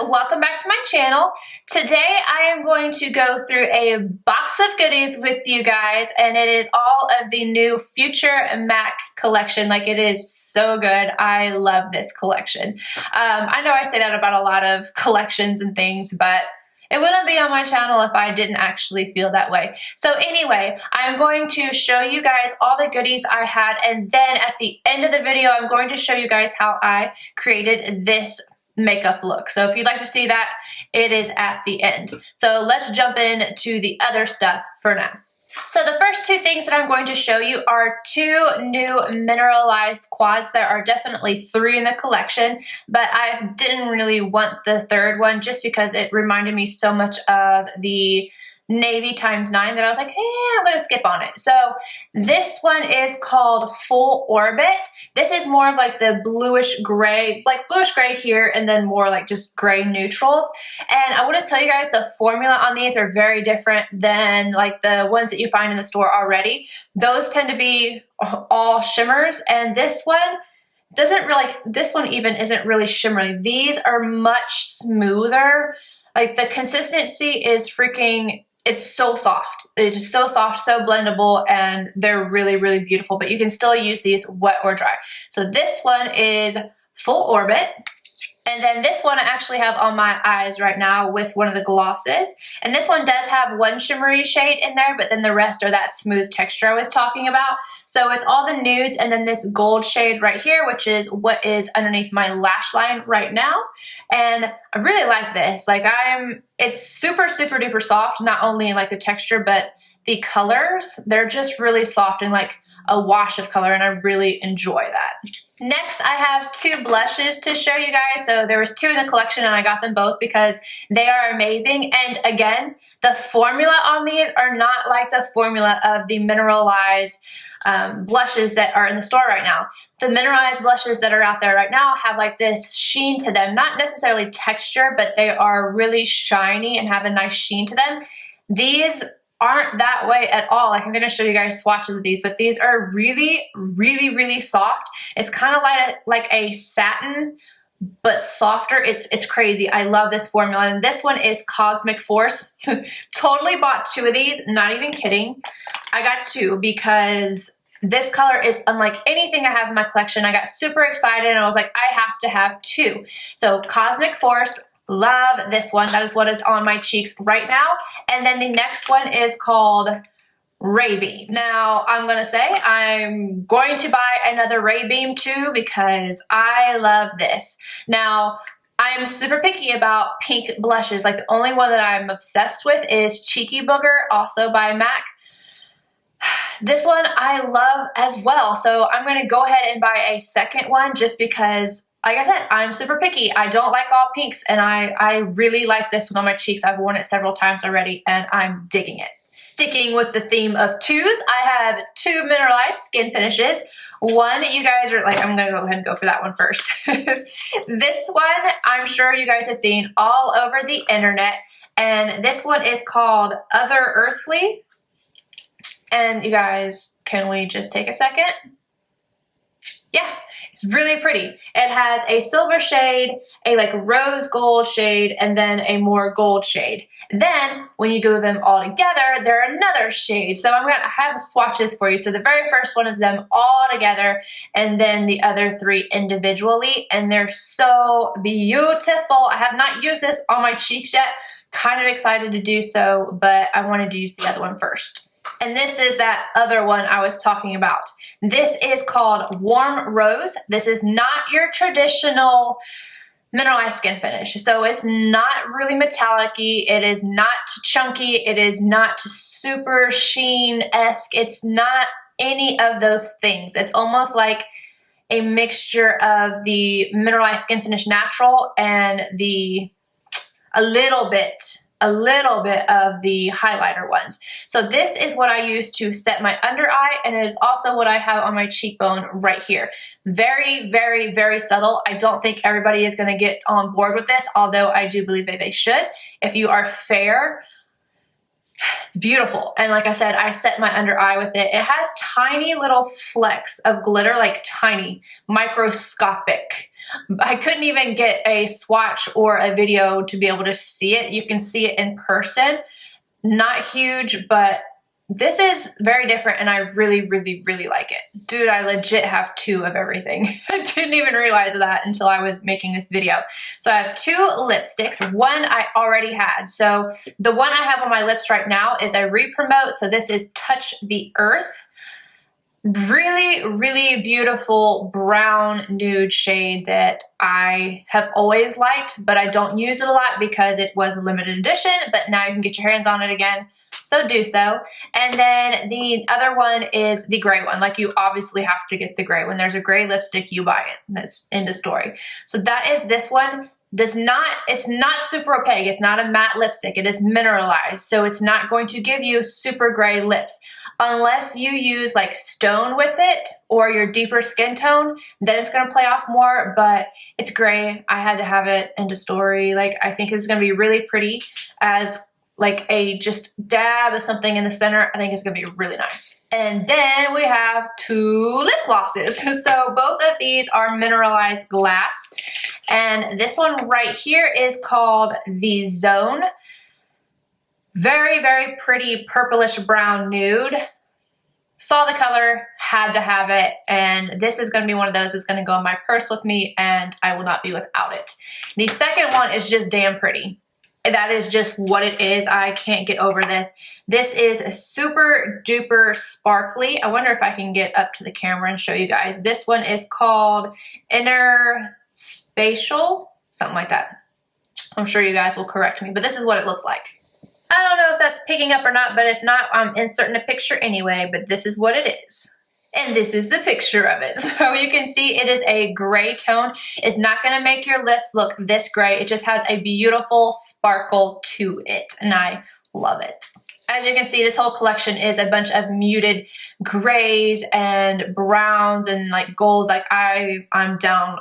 welcome back to my channel. Today I am going to go through a box of goodies with you guys, and it is all of the new Future MAC collection. Like, it is so good. I love this collection. I know I say that about a lot of collections and things, but it wouldn't be on my channel if I didn't actually feel that way. So anyway, I'm going to show you guys all the goodies I had, and then at the end of the video, I'm going to show you guys how I created this makeup look. So if you'd like to see that, it is at the end. So let's jump in to the other stuff for now. So the first two things that I'm going to show you are two new mineralized quads. There are definitely three in the collection, but I didn't really want the third one just because it reminded me so much of the navy ×9 that I was like, hey, I'm gonna skip on it. So this one is called Full Orbit. This is more of like the bluish gray, like bluish gray here, and then more like just gray neutrals. And I want to tell you guys the formula on these are very different than like the ones that you find in the store already. Those tend to be all shimmers, and this one doesn't really, this one even isn't really shimmery. These are much smoother. Like, the consistency is freaking, it's so soft. It is so soft, so blendable, and they're really, really beautiful, but you can still use these wet or dry. So this one is Full Orbit. And then this one I actually have on my eyes right now with one of the glosses. And this one does have one shimmery shade in there, but then the rest are that smooth texture I was talking about. So it's all the nudes and then this gold shade right here, which is what is underneath my lash line right now. And I really like this. Like, it's super, super duper soft, not only in like the texture, but the colors. They're just really soft and like a wash of color, and I really enjoy that. Next, I have two blushes to show you guys. So there was two in the collection and I got them both because they are amazing. And again, the formula on these are not like the formula of the Mineralize blushes that are in the store right now. The Mineralize blushes that are out there right now have like this sheen to them, not necessarily texture, but they are really shiny and have a nice sheen to them. These aren't that way at all. Like, I'm going to show you guys swatches of these, but these are really, really, really soft. It's kind of like a satin, but softer. It's crazy. I love this formula. And this one is Cosmic Force. Totally bought two of these, not even kidding. I got two because this color is unlike anything I have in my collection. I got super excited and I was like, I have to have two. So Cosmic Force. Love this one. That is what is on my cheeks right now. And then the next one is called Ray Beam. Now, I'm going to say I'm going to buy another Ray Beam too because I love this. Now, I'm super picky about pink blushes. Like, the only one that I'm obsessed with is Cheeky Booger, also by MAC. This one I love as well. So I'm going to go ahead and buy a second one just because, like I said, I'm super picky. I don't like all pinks, and I really like this one on my cheeks. I've worn it several times already, and I'm digging it. Sticking with the theme of twos, I have two Mineralize Skin Finishes. One, you guys are like, I'm going to go ahead and go for that one first. This one, I'm sure you guys have seen all over the internet, and this one is called Other Earthly. And you guys, can we just take a second? Yeah, it's really pretty. It has a silver shade, a like rose gold shade, and then a more gold shade. Then when you glue them all together, they're another shade. So I have swatches for you. So the very first one is them all together, and then the other three individually, and they're so beautiful. I have not used this on my cheeks yet. Kind of excited to do so, but I wanted to use the other one first. And this is that other one I was talking about. This is called Warm Rose. This is not your traditional Mineralized skin finish. So it's not really metallic-y. It is not chunky. It is not super sheen-esque. It's not any of those things. It's almost like a mixture of the Mineralized Skin Finish Natural and a little bit of the highlighter ones. So this is what I use to set my under eye, and it is also what I have on my cheekbone right here. Very, very, very subtle. I don't think everybody is going to get on board with this, although I do believe that they should. If you are fair, it's beautiful. And like I said, I set my under eye with it. It has tiny little flecks of glitter, like tiny, microscopic. I couldn't even get a swatch or a video to be able to see it. You can see it in person. Not huge, but this is very different and I really, really, really like it. Dude, I legit have 2 of everything. I didn't even realize that until I was making this video. So I have 2 lipsticks. One I already had. So the one I have on my lips right now is a re-promote. So this is Touch the Earth. Really, really beautiful brown nude shade that I have always liked, but I don't use it a lot because it was a limited edition, but now you can get your hands on it again, so do so. And then the other one is the gray one. Like, you obviously have to get the gray. When there's a gray lipstick, you buy it. That's end of story. So that is this one. It's not super opaque. It's not a matte lipstick. It is mineralized, so it's not going to give you super gray lips. Unless you use like stone with it or your deeper skin tone, then it's going to play off more, but it's gray. I had to have it, end of story. Like, I think it's going to be really pretty as like a just dab of something in the center. I think it's going to be really nice. And then we have 2 lip glosses. So both of these are mineralized glass. And this one right here is called the Zone. Very, very pretty purplish brown nude. Saw the color, had to have it, and this is going to be one of those that's going to go in my purse with me, and I will not be without it. The second one is just damn pretty. That is just what it is. I can't get over this. This is a super duper sparkly. I wonder if I can get up to the camera and show you guys. This one is called Inner Spatial, something like that. I'm sure you guys will correct me, but this is what it looks like. I don't know if that's picking up or not, but if not, I'm inserting a picture anyway, but this is what it is. And this is the picture of it. So you can see it is a gray tone. It's not going to make your lips look this gray. It just has a beautiful sparkle to it, and I love it. As you can see, this whole collection is a bunch of muted grays and browns and like golds. Like, I'm down.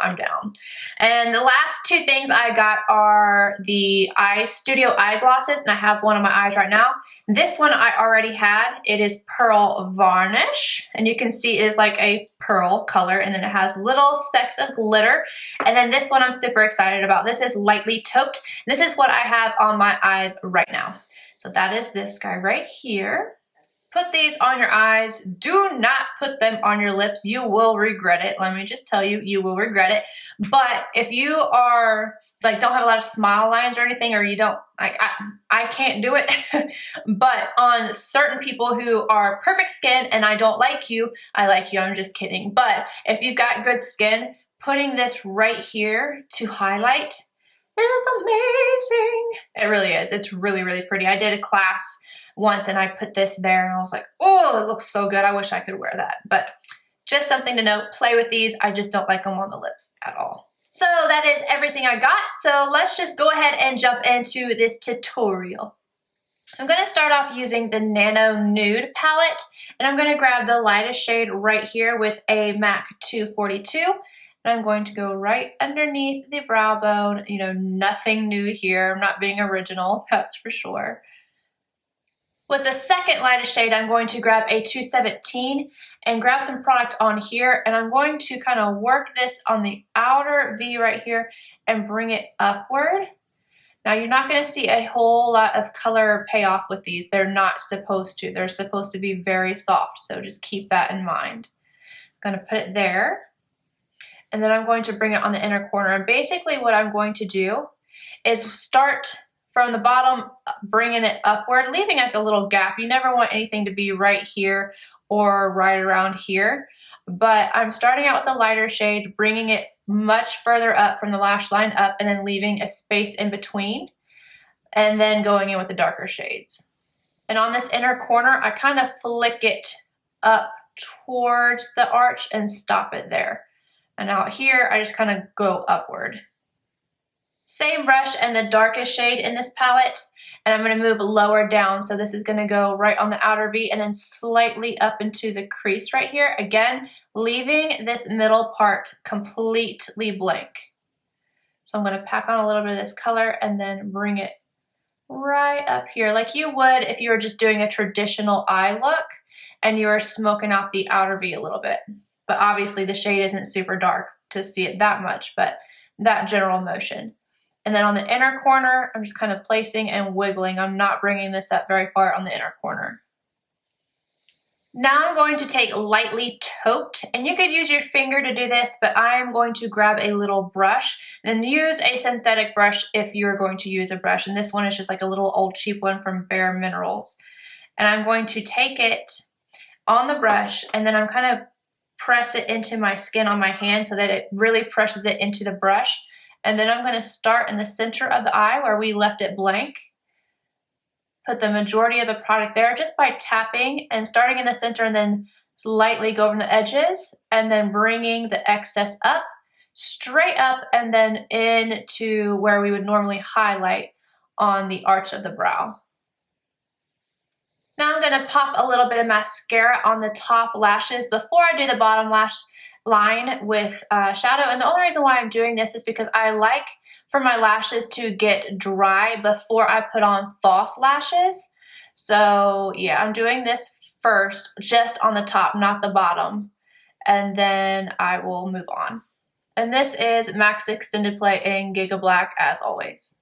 And the last 2 things I got are the Studio eye glosses, and I have one on my eyes right now. This one I already had. It is Pearl Varnish, and you can see it is like a pearl color, and then it has little specks of glitter. And then this one I'm super excited about. This is Lightly Tauped. This is what I have on my eyes right now. So that is this guy right here. Put these on your eyes. Do not put them on your lips. You will regret it. Let me just tell you, you will regret it. But if you are like, don't have a lot of smile lines or anything, or you don't, like, I can't do it. But on certain people who are perfect skin, and I don't like you, I like you, I'm just kidding. But if you've got good skin, putting this right here to highlight, it is amazing. It really is. It's really, really pretty. I did a class once and I put this there and I was like, oh, it looks so good. I wish I could wear that. But just something to note, play with these. I just don't like them on the lips at all. So that is everything I got. So let's just go ahead and jump into this tutorial. I'm going to start off using the Nano Nude palette, and I'm going to grab the lightest shade right here with a MAC 242. And I'm going to go right underneath the brow bone. You know, nothing new here. I'm not being original, that's for sure. With the second lightest shade, I'm going to grab a 217 and grab some product on here. And I'm going to kind of work this on the outer V right here and bring it upward. Now, you're not going to see a whole lot of color payoff with these. They're not supposed to. They're supposed to be very soft. So just keep that in mind. I'm going to put it there. And then I'm going to bring it on the inner corner. And basically what I'm going to do is start from the bottom, bringing it upward, leaving like a little gap. You never want anything to be right here or right around here. But I'm starting out with a lighter shade, bringing it much further up from the lash line up, and then leaving a space in between, and then going in with the darker shades. And on this inner corner, I kind of flick it up towards the arch and stop it there. And out here, I just kind of go upward. Same brush and the darkest shade in this palette, and I'm going to move lower down. So this is going to go right on the outer V and then slightly up into the crease right here. Again, leaving this middle part completely blank. So I'm going to pack on a little bit of this color and then bring it right up here like you would if you were just doing a traditional eye look and you were smoking out the outer V a little bit. But obviously the shade isn't super dark to see it that much, but that general motion. And then on the inner corner, I'm just kind of placing and wiggling. I'm not bringing this up very far on the inner corner. Now I'm going to take lightly tauped, and you could use your finger to do this, but I am going to grab a little brush and use a synthetic brush if you're going to use a brush. And this one is just like a little old cheap one from Bare Minerals. And I'm going to take it on the brush, and then I'm kind of press it into my skin on my hand so that it really presses it into the brush. And then I'm going to start in the center of the eye where we left it blank. Put the majority of the product there just by tapping and starting in the center, and then lightly go over the edges, and then bringing the excess up, straight up, and then into where we would normally highlight on the arch of the brow. Now I'm going to pop a little bit of mascara on the top lashes before I do the bottom lash line with shadow. And the only reason why I'm doing this is because I like for my lashes to get dry before I put on false lashes. So yeah, I'm doing this first just on the top, not the bottom, and then I will move on. And this is Max Extended Play in Giga Black as always.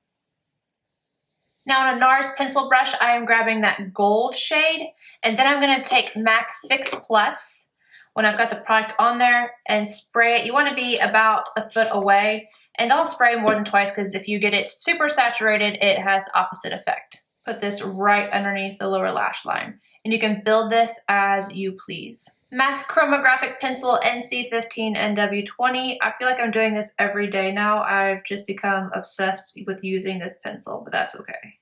Now on a NARS pencil brush, I am grabbing that gold shade, and then I'm going to take MAC Fix Plus when I've got the product on there and spray it. You want to be about a foot away, and don't spray more than twice, because if you get it super saturated, it has the opposite effect. Put this right underneath the lower lash line, and you can build this as you please. MAC Chromographic Pencil NC15 NW20. I feel like I'm doing this every day now. I've just become obsessed with using this pencil, but that's okay.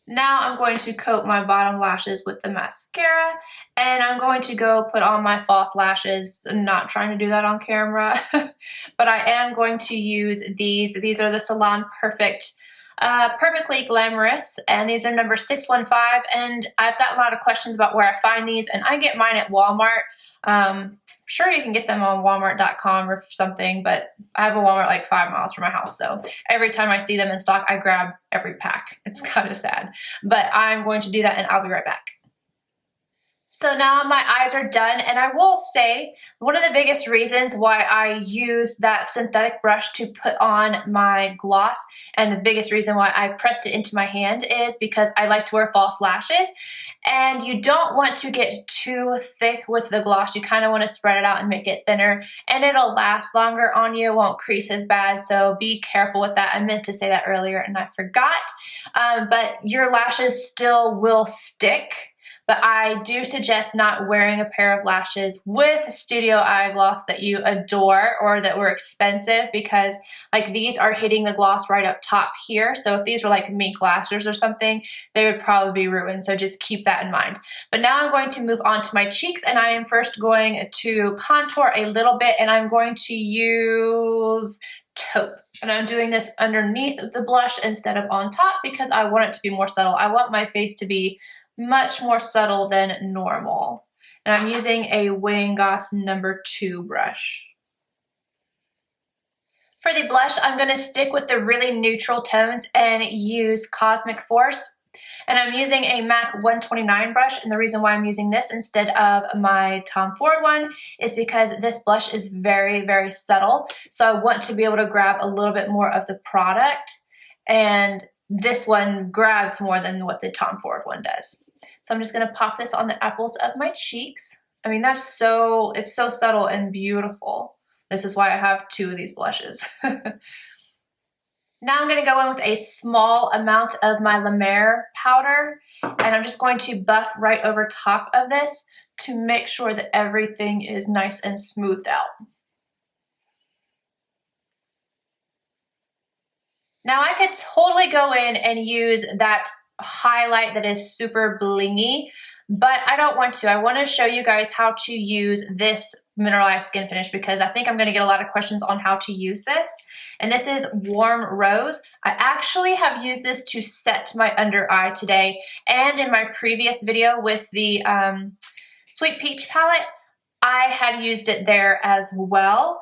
Now I'm going to coat my bottom lashes with the mascara, and I'm going to go put on my false lashes. I'm not trying to do that on camera, but I am going to use these. These are the Salon Perfect Perfectly Glamorous, and these are number 615, and I've got a lot of questions about where I find these, and I get mine at Walmart. Sure, you can get them on walmart.com or something, but I have a Walmart like 5 miles from my house, so every time I see them in stock, I grab every pack. It's kind of sad, but I'm going to do that, and I'll be right back. So now my eyes are done, and I will say one of the biggest reasons why I use that synthetic brush to put on my gloss, and the biggest reason why I pressed it into my hand, is because I like to wear false lashes, and you don't want to get too thick with the gloss. You kind of want to spread it out and make it thinner, and it'll last longer on you. It won't crease as bad, so be careful with that. I meant to say that earlier and I forgot, but your lashes still will stick. But I do suggest not wearing a pair of lashes with studio eye gloss that you adore or that were expensive, because like these are hitting the gloss right up top here. So if these were like mink lashes or something, they would probably be ruined. So just keep that in mind. But now I'm going to move on to my cheeks, and I am first going to contour a little bit, and I'm going to use taupe. And I'm doing this underneath the blush instead of on top because I want it to be more subtle. I want my face to be much more subtle than normal. And I'm using a Wayne Goss number 2 brush. For the blush, I'm going to stick with the really neutral tones and use Cosmic Force. And I'm using a MAC 129 brush, and the reason why I'm using this instead of my Tom Ford one is because this blush is very, very subtle. So I want to be able to grab a little bit more of the product, and this one grabs more than what the Tom Ford one does. So I'm just going to pop this on the apples of my cheeks. I mean, it's so subtle and beautiful. This is why I have 2 of these blushes. Now I'm going to go in with a small amount of my La Mer powder, and I'm just going to buff right over top of this to make sure that everything is nice and smoothed out. Now I could totally go in and use that highlight that is super blingy, but I don't want to. I want to show you guys how to use this Mineralize Skin Finish, because I think I'm going to get a lot of questions on how to use this. And this is Warm Rose. I actually have used this to set my under eye today, and in my previous video with the Sweet Peach palette, I had used it there as well.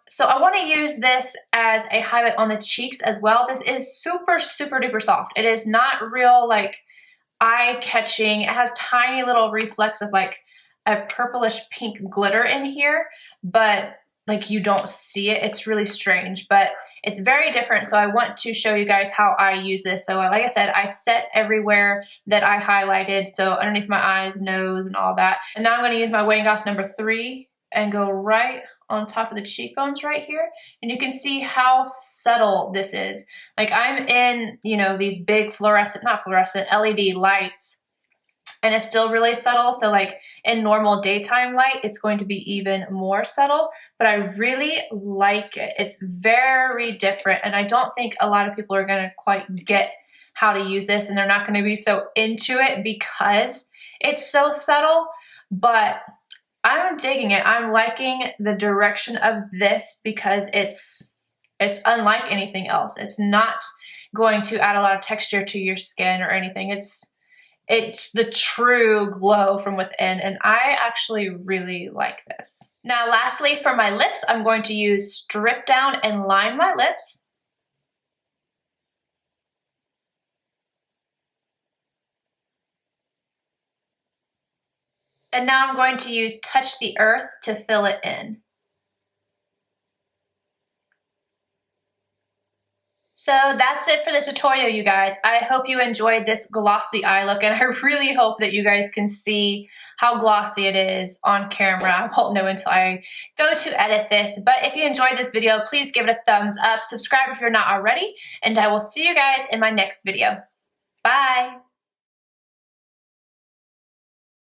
So I want to use this as a highlight on the cheeks as well. This is super, super duper soft. It is not real like eye-catching. It has tiny little reflects of like a purplish pink glitter in here, but like you don't see it. It's really strange, but it's very different. So I want to show you guys how I use this. So like I said, I set everywhere that I highlighted. So underneath my eyes, nose, and all that. And now I'm going to use my Wayne Goss number 3 and go right on top of the cheekbones right here. And you can see how subtle this is. Like I'm in, you know, these big fluorescent, not fluorescent, LED lights. And it's still really subtle. So like in normal daytime light, it's going to be even more subtle, but I really like it. It's very different. And I don't think a lot of people are going to quite get how to use this, and they're not going to be so into it because it's so subtle, but I'm digging it. I'm liking the direction of this because it's unlike anything else. It's not going to add a lot of texture to your skin or anything. It's the true glow from within, and I actually really like this. Now lastly, for my lips, I'm going to use Strip Down and line my lips. And now I'm going to use Touch the Earth to fill it in. So that's it for the tutorial, you guys. I hope you enjoyed this glossy eye look, and I really hope that you guys can see how glossy it is on camera. I won't know until I go to edit this, but if you enjoyed this video, please give it a thumbs up, subscribe if you're not already, and I will see you guys in my next video. Bye!